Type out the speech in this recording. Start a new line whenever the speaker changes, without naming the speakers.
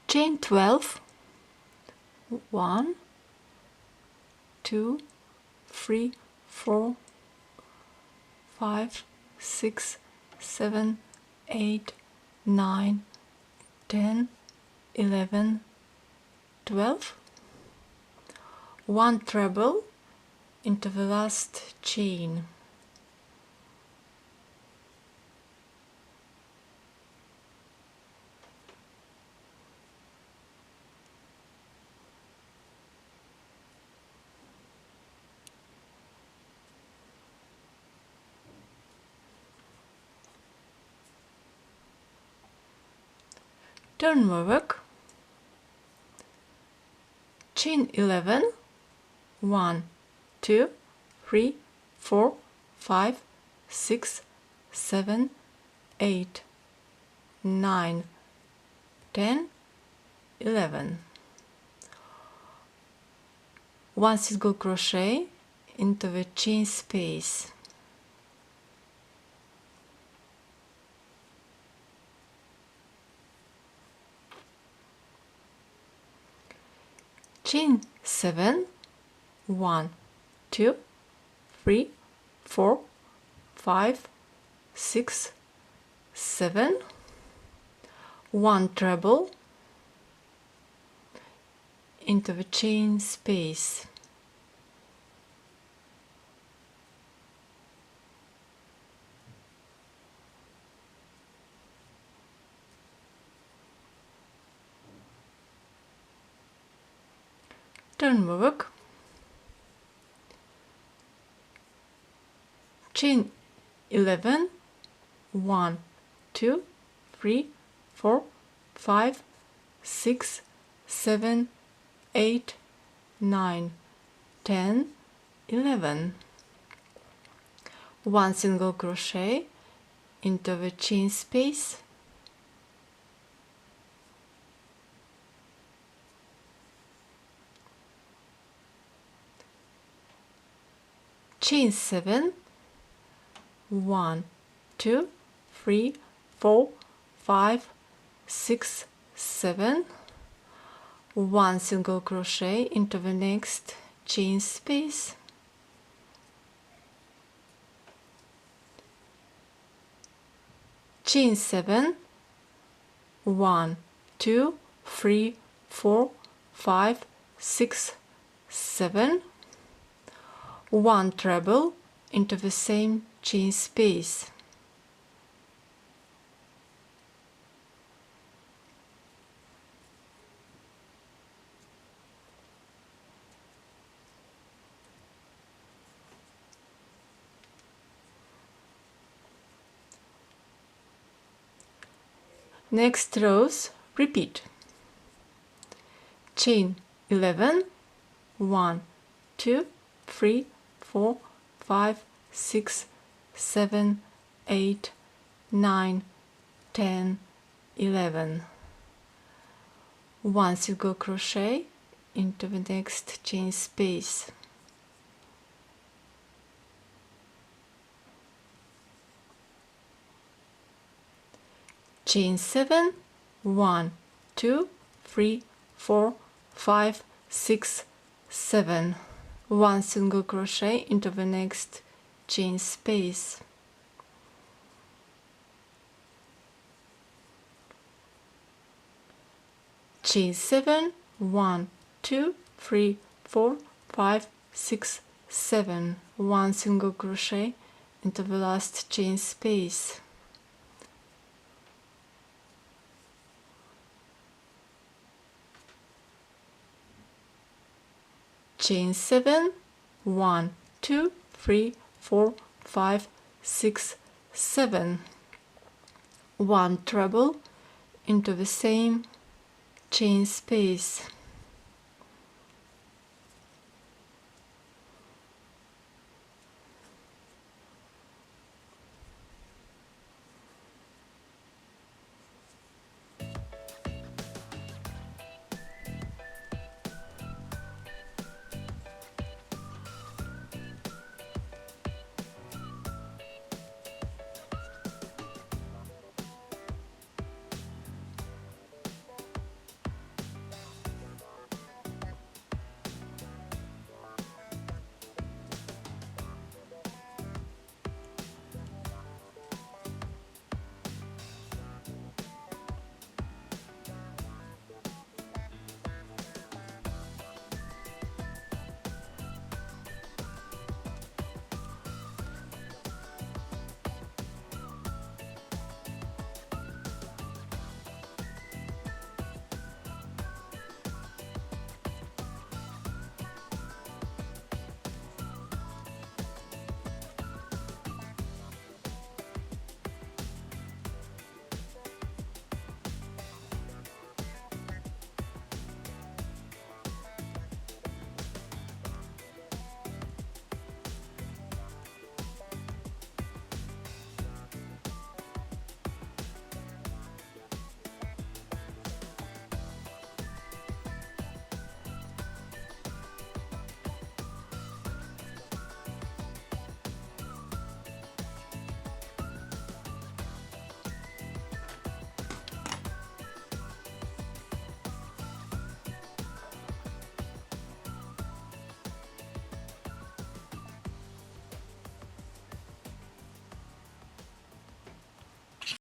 chain 12, 1, 2, 3, 4, 5, 6, 7, 8, 9, 10, 11, 12, 1 treble into the last chain, turn the work, chain 11, 1, 2, 3, 4, 5, 6, 7, 8, 9, 10, 11. 1 single crochet into the chain space. Chain 7, 1, 2, 3, 4, 5, 6, 7, 1 treble into the chain space. Turn the work, chain 11, 1, 2, 3, 4, 5, 6, 7, 8, 9, 10, 11. 1 single crochet into the chain space, chain 7, 1, 2, 3, 4, 5, 6, 7, 1 single crochet into the next chain space, chain 7, 1, 2, 3, 4, 5, 6, 7, 1 treble into the same chain space. Next rows repeat. Chain 11, 1, 2, 3, 4, 5, 6, 7, 8, 9, 10, 11. 1 single crochet into the next chain space. Chain 7, 1, 2, 3, 4, 5, 6, 7. 1 single crochet into the next chain space. Chain 7, 1, 2, 3, 4, 5, 6, 7. 1 single crochet into the last chain space. Chain 7, 1, 2, 3, 4, 5, 6, 7. 1 treble into the same chain space.